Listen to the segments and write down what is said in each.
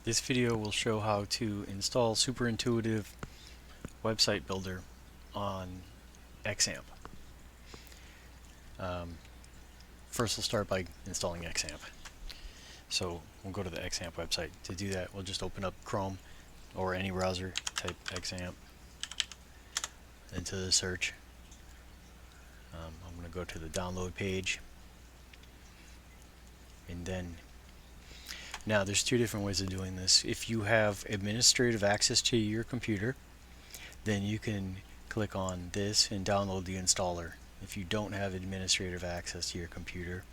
This video will show how to install SuperIntuitive website builder on XAMPP. First we'll start by installing XAMPP. So we'll go to the XAMPP website. To do that, we'll just open up Chrome or any browser, type XAMPP into the search. I'm going to go to the download page, and then now there's two different ways of doing this. If you have administrative access to your computer, then you can click on this and download the installer. If you don't have administrative access to your computer,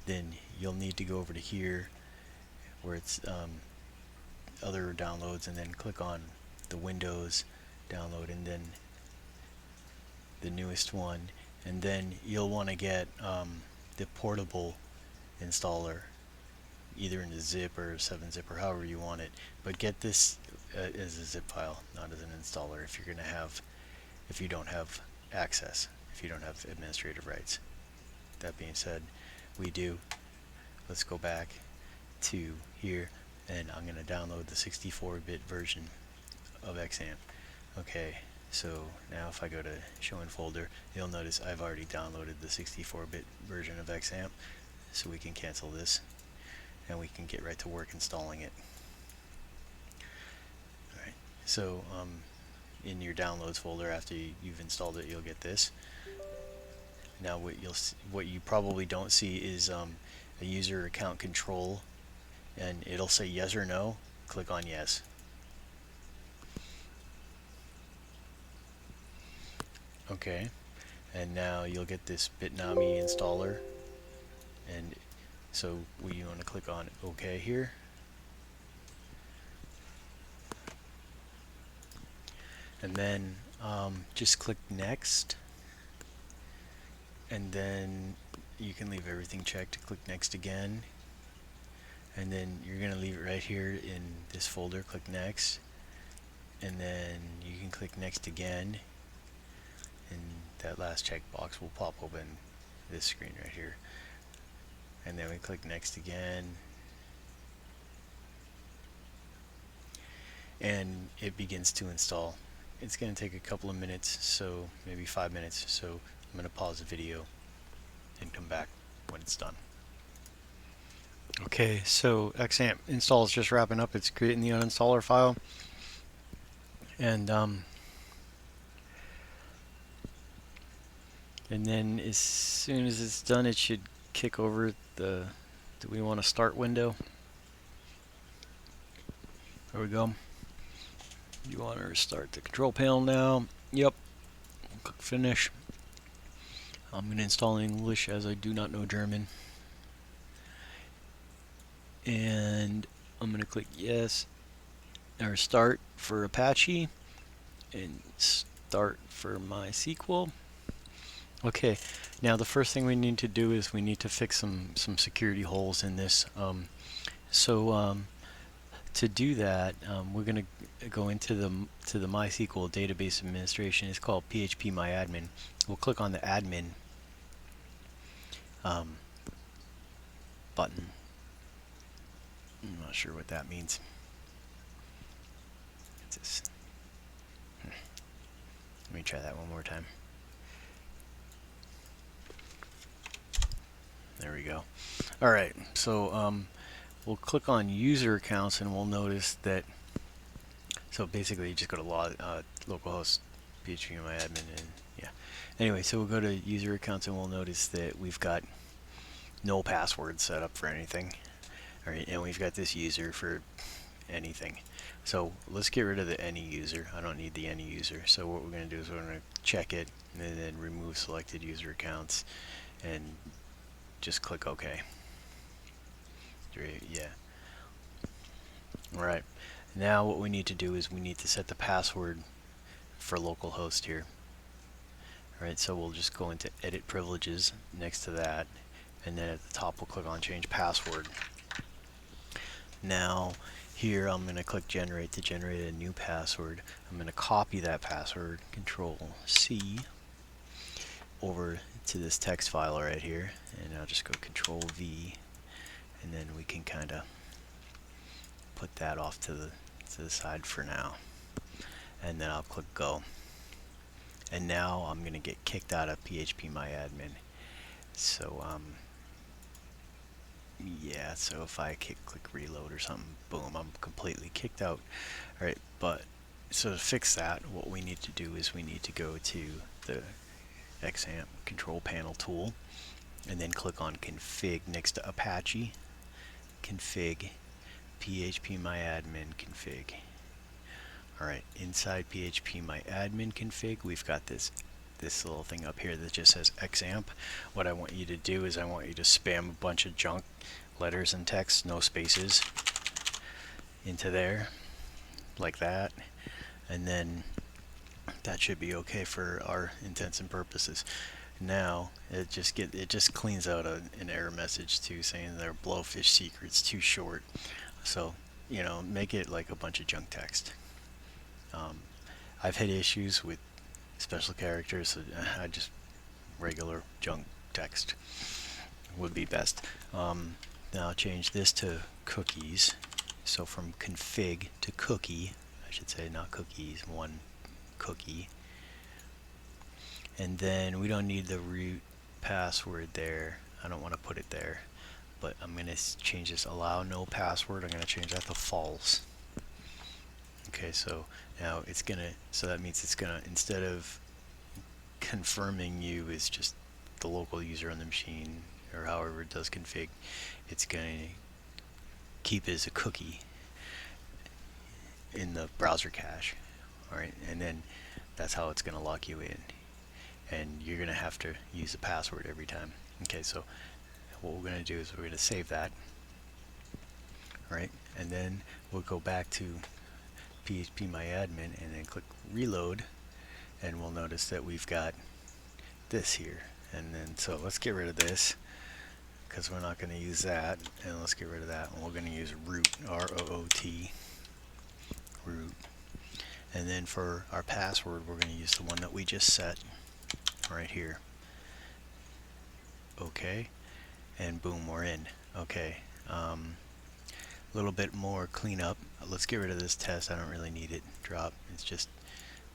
then you'll need to go over to here where it's other downloads, and then click on the Windows download and then the newest one, and then you'll want to get the portable installer, either in a zip or 7-zip or however you want it, but get this as a zip file, not as an installer if you don't have access, if you don't have administrative rights. That being said, we do. Let's go back to here, and I'm going to download the 64-bit version of XAMPP. Okay, so now if I go to show in folder, you'll notice I've already downloaded the 64-bit version of XAMPP, so we can cancel this and we can get right to work installing it. Alright, so in your downloads folder, after you've installed it, you'll get this. Now what you probably don't see is a user account control, and it'll say yes or no. Click on yes. Okay, and now you'll get this Bitnami installer, and so we want to click on OK here. And then just click next, and then you can leave everything checked. Click next again, and then you're going to leave it right here in this folder. Click next, and then you can click next again, and that last checkbox will pop open this screen right here. And then we click next again, and it begins to install. It's going to take a couple of minutes, so maybe 5 minutes, so I'm going to pause the video and come back when it's done. Okay, so XAMPP install is just wrapping up. It's creating the uninstaller file, and then as soon as it's done, it should kick over the "Do we want to start" window. There we go. You want to restart the control panel now? Yep. Click finish. I'm going to install in English as I do not know German. And I'm going to click yes, or start for Apache, and start for MySQL. Okay, now the first thing we need to do is we need to fix some security holes in this. To do that, we're going to go into the MySQL database administration. It's called phpMyAdmin. We'll click on the admin button. I'm not sure what that means. Let me try that one more time. There we go. Alright, so we'll click on user accounts, and we'll notice that, so basically you just go to localhost phpMyAdmin, and yeah. Anyway, so we'll go to user accounts, and we'll notice that we've got no password set up for anything. Alright, and we've got this user for anything. So let's get rid of the any user. I don't need the any user. So what we're going to do is we're going to check it, and then remove selected user accounts, and just click OK. Yeah. Alright, now what we need to do is we need to set the password for localhost here. Alright, so we'll just go into edit privileges next to that, and then at the top we'll click on change password. Now here I'm going to click generate to generate a new password. I'm going to copy that password, Control C, over to this text file right here, and I'll just go Control V, and then we can kind of put that off to the side for now, and then I'll click go. And now I'm gonna get kicked out of phpMyAdmin. So yeah, so if I click reload or something, boom, I'm completely kicked out. All right, but so to fix that, what we need to do is we need to go to the XAMPP control panel tool, and then click on config next to Apache, config, phpMyAdmin config. Alright, inside phpMyAdmin config, we've got this little thing up here that just says XAMPP. What I want you to do is I want you to spam a bunch of junk letters and text, no spaces, into there, like that, and then that should be okay for our intents and purposes. Now it just cleans out an error message too, saying their blowfish secret's too short. So make it like a bunch of junk text. I've had issues with special characters, so I just regular junk text would be best. Now I'll change this to cookies. So from config to cookie, I should say, not cookies, one cookie. And then we don't need the root password there. I don't want to put it there, but I'm going to change this allow no password. I'm going to change that to false. Okay, so now it's going to, so that means it's going to, instead of confirming you is just the local user on the machine, or however it does config, it's going to keep it as a cookie in the browser cache. Alright, and then that's how it's going to lock you in, and you're going to have to use a password every time. Okay, so what we're going to do is we're going to save that. Alright, and then we'll go back to phpMyAdmin and then click reload, and we'll notice that we've got this here. And then so let's get rid of this because we're not going to use that, and let's get rid of that, and we're going to use root, R-O-O-T, root. And then for our password, we're going to use the one that we just set right here. Okay, and boom, we're in. Okay, little bit more cleanup. Let's get rid of this test. I don't really need it. Drop. It's just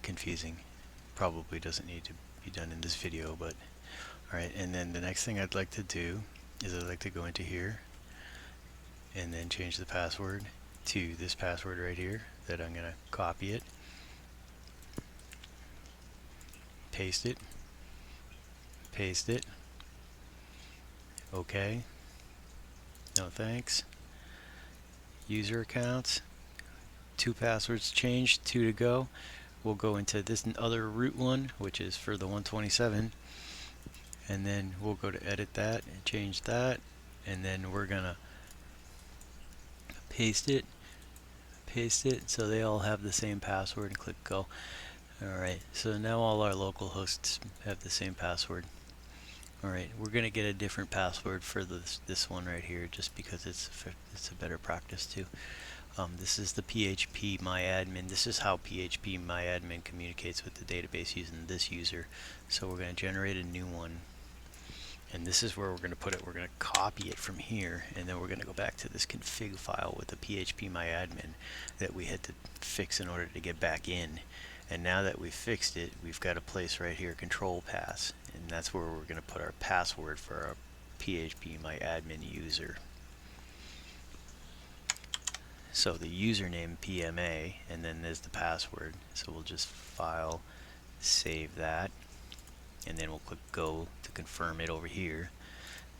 confusing. Probably doesn't need to be done in this video, but alright. And then the next thing I'd like to do is I'd like to go into here and then change the password to this password right here that I'm going to copy it, paste it, paste it. Okay. No thanks. User accounts. 2 passwords changed, 2 to go. We'll go into this other root one, which is for the 127, and then we'll go to edit that and change that, and then we're gonna paste it so they all have the same password, and click go. Alright, so now all our local hosts have the same password. Alright, we're gonna get a different password for this one right here, just because it's a better practice too. This is the phpMyAdmin. This is how phpMyAdmin communicates with the database using this user. So we're going to generate a new one, and this is where we're going to put it. We're going to copy it from here, and then we're going to go back to this config file with the phpMyAdmin that we had to fix in order to get back in. And now that we've fixed it, we've got a place right here, control pass, and that's where we're going to put our password for our phpMyAdmin user. So the username PMA, and then there's the password. So we'll just file, save that, and then we'll click go to confirm it over here.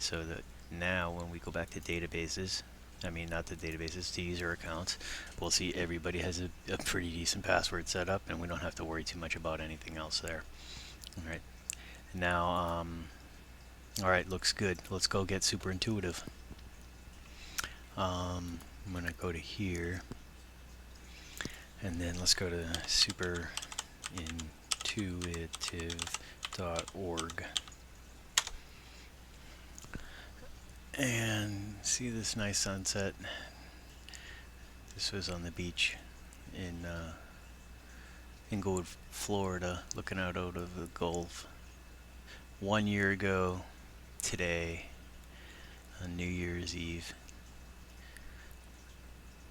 So that now when we go back to databases, I mean not the databases, to user accounts, we'll see everybody has a pretty decent password set up, and we don't have to worry too much about anything else there. Alright, now alright, looks good. Let's go get SuperIntuitive. I'm going to go to here, and then let's go to superintuitive.org and see this nice sunset. This was on the beach in Inglewood, Florida, looking out of the Gulf. 1 year ago today, on New Year's Eve.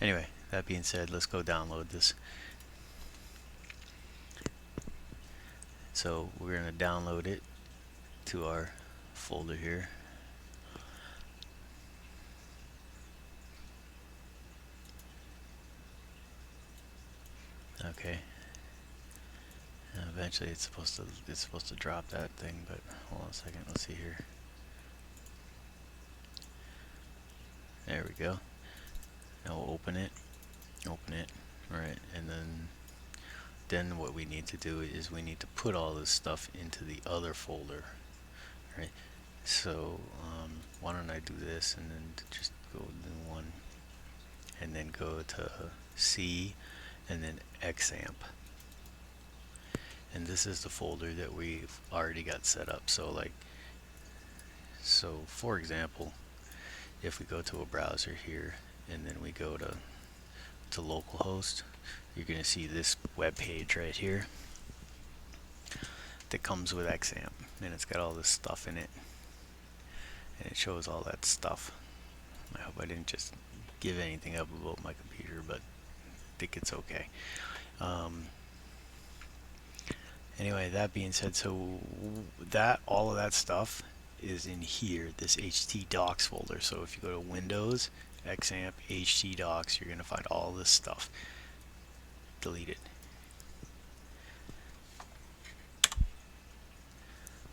Anyway, that being said, let's go download this. So we're going to download it to our folder here. Okay. And eventually it's supposed to drop that thing, but hold on a second. Let's see here. There we go. Now we'll open it. Right, and then what we need to do is we need to put all this stuff into the other folder, right? So why don't I do this and then just go to one and then go to C and then XAMPP, and this is the folder that we've already got set up. So for example, if we go to a browser here and then we go to localhost, you're going to see this web page right here that comes with XAMPP, and it's got all this stuff in it, and it shows all that stuff. I hope I didn't just give anything up about my computer, but I think it's okay. Anyway, that being said, so all of that stuff is in here, this htdocs folder. So if you go to Windows, XAMPP, htdocs, you're going to find all this stuff. Delete it.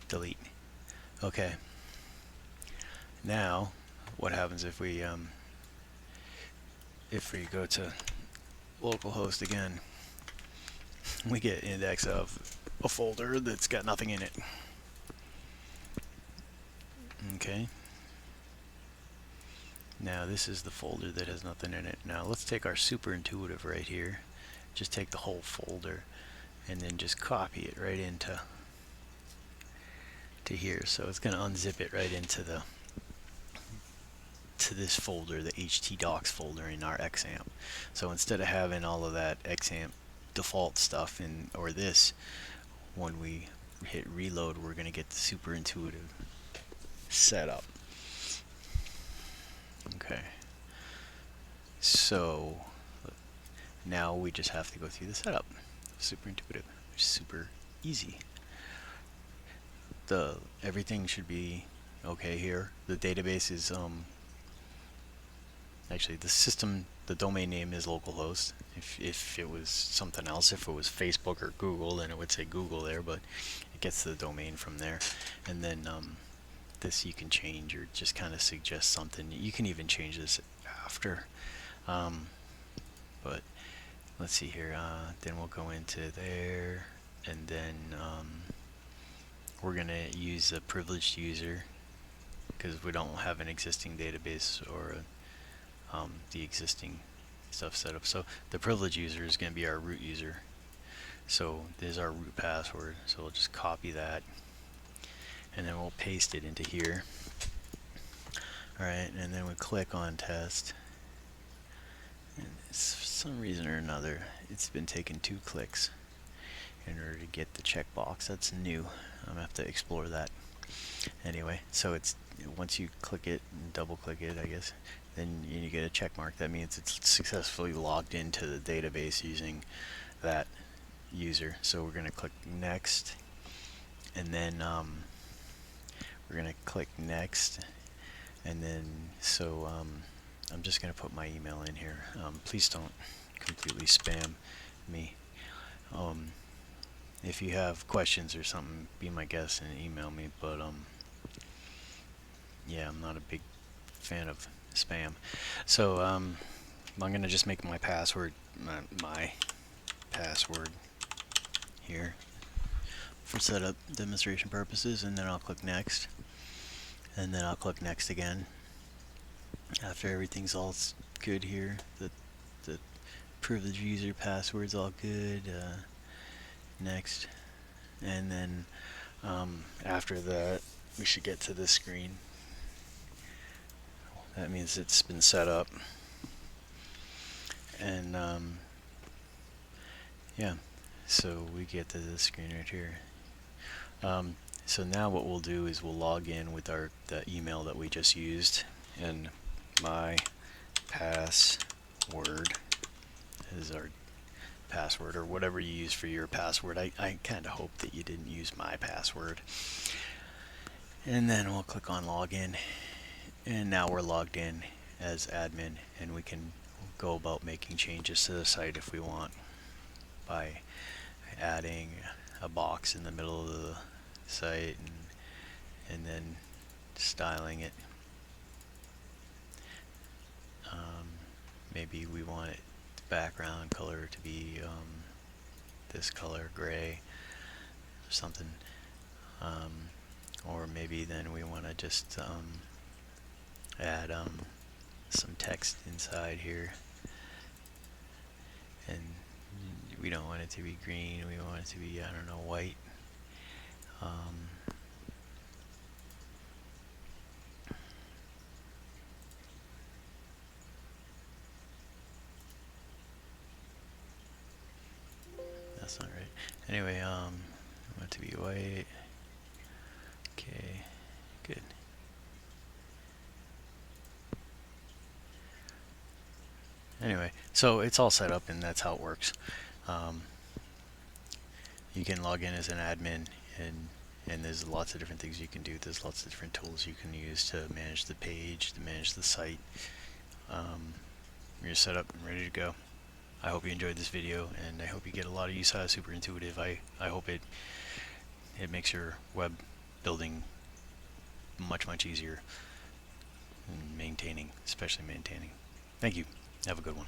Delete. Okay. Now, what happens if we go to localhost again? We get index of a folder that's got nothing in it. Okay. Now this is the folder that has nothing in it. Now let's take our SuperIntuitive right here. Just take the whole folder and then just copy it right into here. So it's going to unzip it right into this folder, the htdocs folder in our XAMPP. So instead of having all of that XAMPP default stuff or this, when we hit reload, we're going to get the SuperIntuitive setup. Okay, so now we just have to go through the setup. SuperIntuitive, which is super easy. Everything should be okay here. The database is actually the domain name is localhost. If it was something else, if it was Facebook or Google, then it would say Google there, but it gets the domain from there. And then this you can change or just kind of suggest something. You can even change this after, but let's see here. Then we'll go into there, and then we're gonna use a privileged user because we don't have an existing database or the existing stuff set up. So the privileged user is going to be our root user. So this is our root password. So we'll just copy that, and then we'll paste it into here. Alright, and then we click on test. And for some reason or another, it's been taking 2 clicks in order to get the checkbox. That's new. I'm going to have to explore that. Anyway, so it's once you click it and double click it, I guess, then you get a check mark. That means it's successfully logged into the database using that user. So we're going to click next, and then we're going to click next, and then I'm just going to put my email in here. Please don't completely spam me. If you have questions or something, be my guest and email me, but yeah, I'm not a big fan of spam. So I'm going to just make my password here for setup demonstration purposes, and then I'll click next, and then I'll click next again after everything's all good here. The privileged user password's all good. Next, and then after that we should get to this screen. That means it's been set up, and yeah, so we get to this screen right here. So now what we'll do is we'll log in with the email that we just used, and my password is our password, or whatever you use for your password. I kind of hope that you didn't use my password. And then we'll click on login, and now we're logged in as admin, and we can go about making changes to the site if we want by adding a box in the middle of the site and then styling it. Maybe we want it background color to be this color, gray, or something. Or maybe then we want to just add some text inside here, and we don't want it to be green, we want it to be, I don't know, white. That's not right. Anyway, I want it to be white. Okay, good. Anyway, so it's all set up, and that's how it works. You can log in as an admin, and there's lots of different things you can do. There's lots of different tools you can use to manage the page, to manage the site. You're set up and ready to go. I hope you enjoyed this video, and I hope you get a lot of use out of SuperIntuitive. I hope it makes your web building much easier, and maintaining, especially maintaining. Thank you. Have a good one.